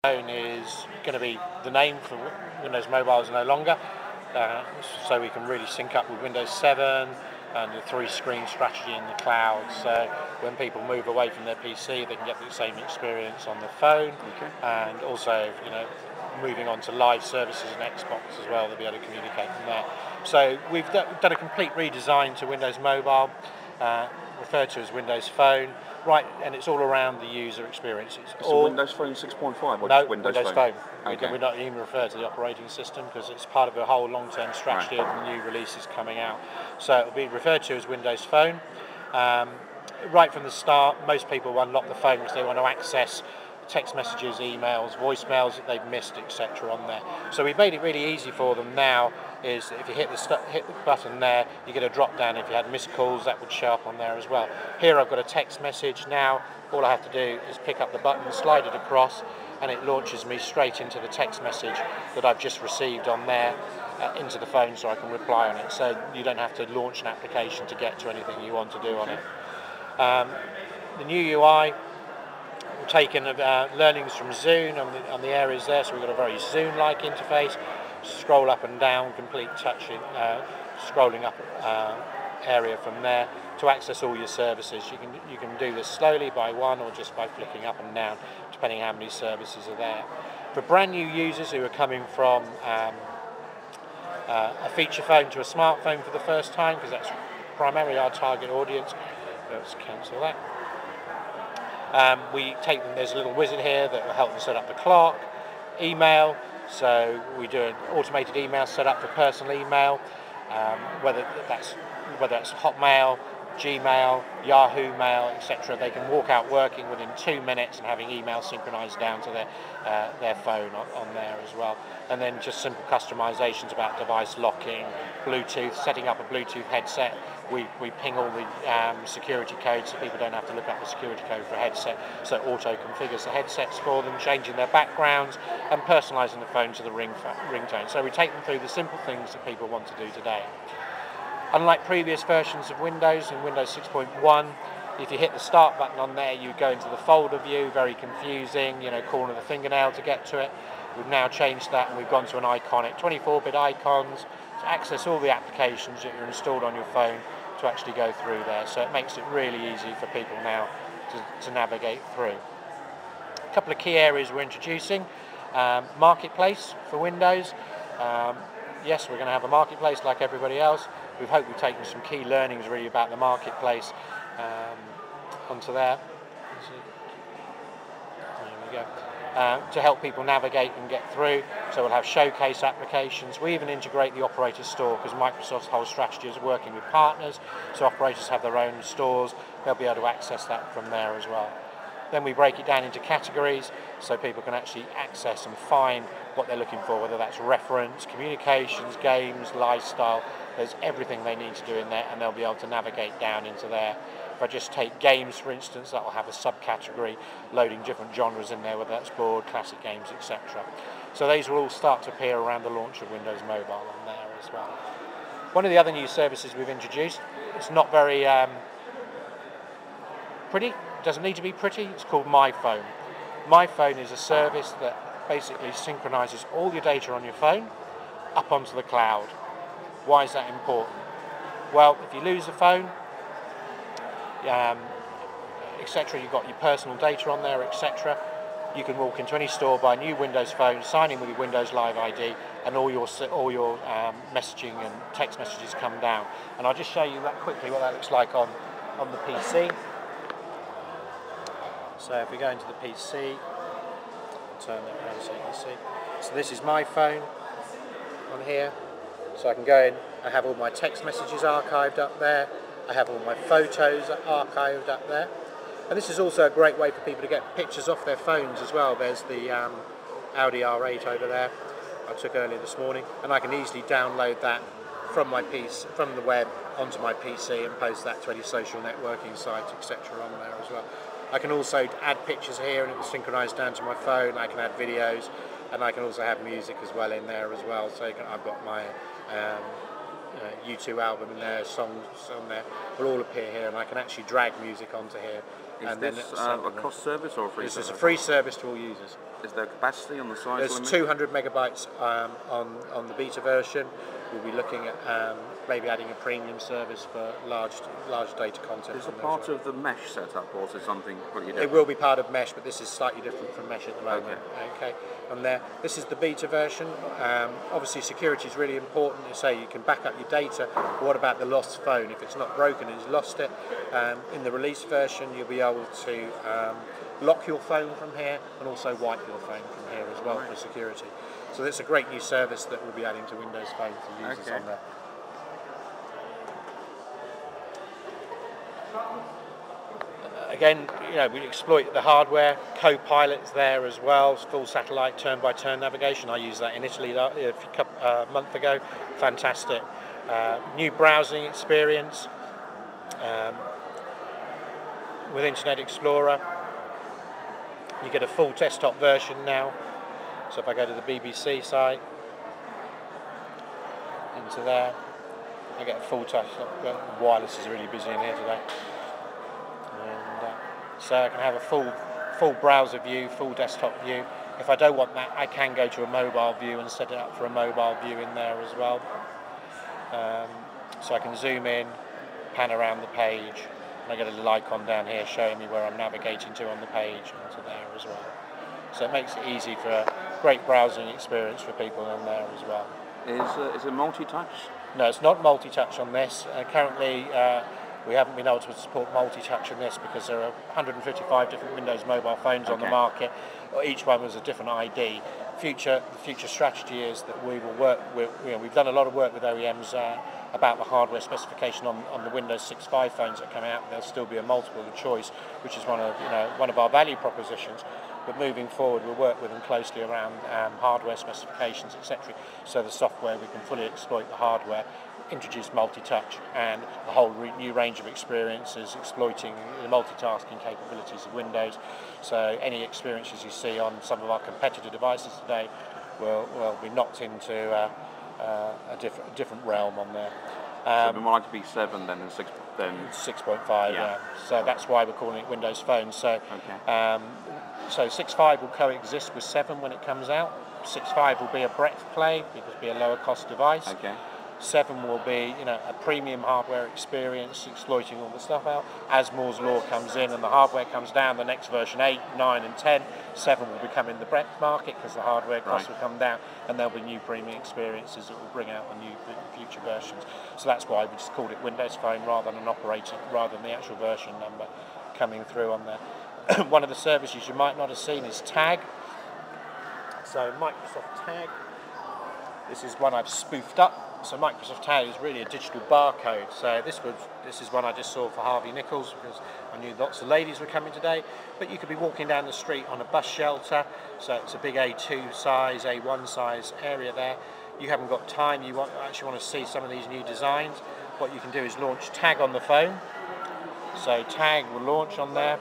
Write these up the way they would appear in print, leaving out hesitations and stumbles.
Phone is going to be the name for Windows Mobiles no longer, so we can really sync up with Windows 7 and the 3-screen strategy in the cloud. So when people move away from their PC, they can get the same experience on the phone. Okay. And also, moving on to live services and Xbox as well, they'll be able to communicate from there. So we've done a complete redesign to Windows Mobile, referred to as Windows Phone, right, and it's all around the user experience. It's all Windows Phone 6.5 or no, just Windows Phone? Phone. Okay. We're not even referred to the operating system because it's part of a whole long-term strategy of the new releases coming out. So it'll be referred to as Windows Phone. Right from the start, most people unlock the phone because they want to access text messages, emails, voicemails that they've missed, etc. on there. So we've made it really easy for them now. Is if you hit the button there, you get a drop down. If you had missed calls, that would show up on there as well. Here I've got a text message now. All I have to do is pick up the button, slide it across, and it launches me straight into the text message that I've just received on there into the phone, so I can reply on it. So you don't have to launch an application to get to anything you want to do on it. The new UI, we've taken learnings from Zune on the areas there, so we've got a very Zune-like interface. Scroll up and down, complete touching, scrolling up area from there to access all your services. You can do this slowly by one or just by flicking up and down, depending how many services are there. For brand new users who are coming from a feature phone to a smartphone for the first time, because that's primarily our target audience. Let's cancel that. We take them. There's a little wizard here that will help them set up the clock, email. So we do an automated email set up for personal email, whether that's Hotmail, Gmail, Yahoo Mail, etc. They can walk out working within 2 minutes and having email synchronized down to their phone on there as well. And then just simple customizations about device locking, Bluetooth, setting up a Bluetooth headset. We ping all the security codes so people don't have to look up the security code for a headset. So it auto configures the headsets for them, changing their backgrounds and personalizing the phone to the ringtone. So we take them through the simple things that people want to do today. Unlike previous versions of Windows, in Windows 6.1, if you hit the start button on there, you go into the folder view, very confusing, corner of the fingernail to get to it. We've now changed that and we've gone to an iconic 24-bit icons to access all the applications that are installed on your phone to actually go through there. So it makes it really easy for people now to navigate through. A couple of key areas we're introducing. Marketplace for Windows. Yes, we're going to have a marketplace like everybody else. We've taken some key learnings really about the marketplace onto there. There we go. To help people navigate and get through. So we'll have showcase applications. We even integrate the operator store because Microsoft's whole strategy is working with partners. So operators have their own stores. They'll be able to access that from there as well. Then we break it down into categories so people can actually access and find what they're looking for, whether that's reference, communications, games, lifestyle. There's everything they need to do in there and they'll be able to navigate down into there. If I just take games, for instance, that will have a subcategory loading different genres in there, whether that's board, classic games, etc. So these will all start to appear around the launch of Windows Mobile on there as well. One of the other new services we've introduced, it's not very pretty, it doesn't need to be pretty, it's called My Phone. My Phone is a service that basically synchronizes all your data on your phone up onto the cloud. Why is that important? Well, if you lose the phone, etc., you've got your personal data on there, etc. You can walk into any store, buy a new Windows Phone, sign in with your Windows Live ID, and all your messaging and text messages come down. And I'll just show you that quickly what that looks like on the PC. So if we go into the PC, I'll turn that around so you can see. So this is My Phone on here. So I can go in, I have all my text messages archived up there. I have all my photos archived up there. And this is also a great way for people to get pictures off their phones as well. There's the Audi R8 over there I took earlier this morning, and I can easily download that from my PC, from the web onto my PC and post that to any social networking site, etc. on there as well. I can also add pictures here and it will synchronize down to my phone. I can add videos and I can also have music as well in there as well. So I've got my U2 album in there, songs on there will all appear here, and I can actually drag music onto here Is this a cost service or a free service? This is a free service to all users. Is there capacity on the size limit? There's 200 megabytes on the beta version. We'll be looking at maybe adding a premium service for large data content. Is it part of the mesh setup, or is it something completely different? It will be part of mesh, but this is slightly different from mesh at the moment. Okay. On there, this is the beta version. Obviously, security is really important. You say you can back up your data. But what about the lost phone? If it's not broken and it's lost it, in the release version, you'll be able to lock your phone from here and also wipe your phone from here as well for security. So it's a great new service that we'll be adding to Windows Phone for users on there. Again, we exploit the hardware. Copilot's there as well. Full satellite turn-by-turn navigation. I used that in Italy a month ago. Fantastic. New browsing experience with Internet Explorer. You get a full desktop version now. So if I go to the BBC site, into there, I get a full desktop. Wireless is really busy in here today. And so I can have a full browser view, full desktop view. If I don't want that, I can go to a mobile view and set it up for a mobile view in there as well. So I can zoom in, pan around the page, and I get a little icon down here showing me where I'm navigating to on the page onto there as well. So it makes it easy for a great browsing experience for people in there as well. Is it multi-touch? No, it's not multi-touch on this. Currently, we haven't been able to support multi-touch on this because there are 155 different Windows mobile phones on the market. Each one was a different ID. The future strategy is that we will work with, we've done a lot of work with OEMs about the hardware specification on the Windows 6.5 phones that come out. There'll still be a multiple choice, which is one of our value propositions. But moving forward, we'll work with them closely around hardware specifications, etc. So the software, we can fully exploit the hardware, introduce multi-touch, and a whole new range of experiences exploiting the multitasking capabilities of Windows. So any experiences you see on some of our competitor devices today will be knocked into a different realm on there. So it'd be more like to be 7 than 6. Then 6.5. Yeah. So that's why we're calling it Windows Phone. So. So 6.5 will coexist with 7 when it comes out. 6.5 will be a breadth play because it'll be a lower cost device. 7 will be, a premium hardware experience exploiting all the stuff out. As Moore's Law comes in and the hardware comes down, the next version 8, 9 and 10, 7 will become in the breadth market because the hardware costs will come down and there'll be new premium experiences that will bring out the new future versions. So that's why we just called it Windows Phone rather than the actual version number coming through on there. One of the services you might not have seen is Tag. So Microsoft Tag. This is one I've spoofed up. So Microsoft Tag is really a digital barcode. So this is one I just saw for Harvey Nichols because I knew lots of ladies were coming today. But you could be walking down the street on a bus shelter. So it's a big A2 size, A1 size area there. You haven't got time. You actually want to see some of these new designs. What you can do is launch Tag on the phone. So Tag will launch on there.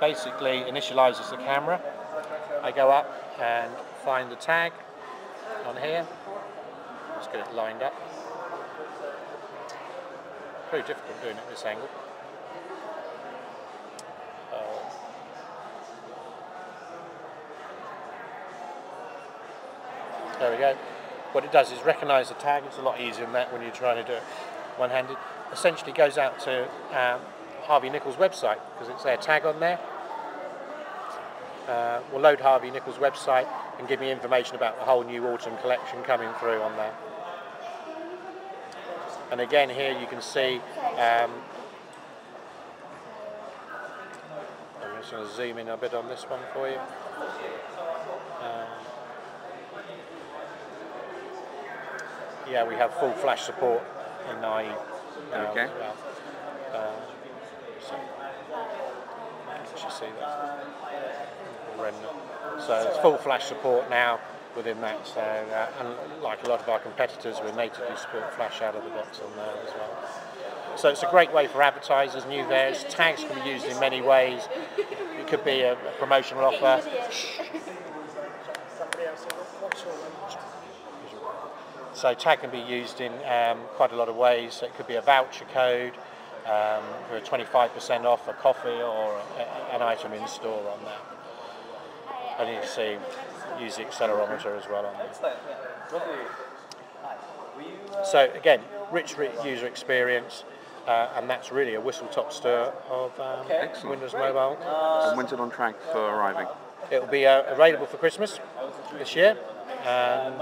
Basically initializes the camera. I go up and find the tag on here. Let's get it lined up. Very difficult doing it at this angle. There we go. What it does is recognize the tag. It's a lot easier than that when you're trying to do it one-handed. Essentially goes out to Harvey Nichols' website because it's their tag on there. We'll load Harvey Nichols' website and give me information about the whole new autumn collection coming through on there. And again here you can see, I'm just going to zoom in a bit on this one for you. Yeah, we have full flash support in IE now as well. So you see that. So it's full flash support now within that. So like a lot of our competitors, we natively support flash out of the box on there as well. So it's a great way for advertisers, new variants. Tags can be used in many ways. It could be a promotional offer. So tag can be used in quite a lot of ways. So it could be a voucher code. for 25% off a coffee or an item in store on that. And you can see, use the accelerometer as well on there. So again, rich user experience, and that's really a whistle-top tour of Windows Mobile. And when's it on track for arriving? It will be available for Christmas this year, and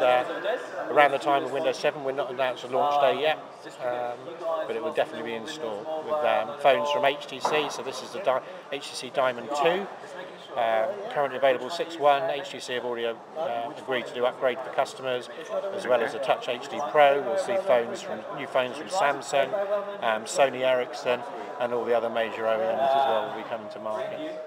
around the time of Windows 7. We're not announced a launch day yet, but it will definitely be in store with phones from HTC. So this is the HTC Diamond 2, currently available 6.1. HTC have already agreed to do upgrade for customers, as well as a Touch HD Pro. We'll see new phones from Samsung, Sony Ericsson, and all the other major OEMs as well will be coming to market.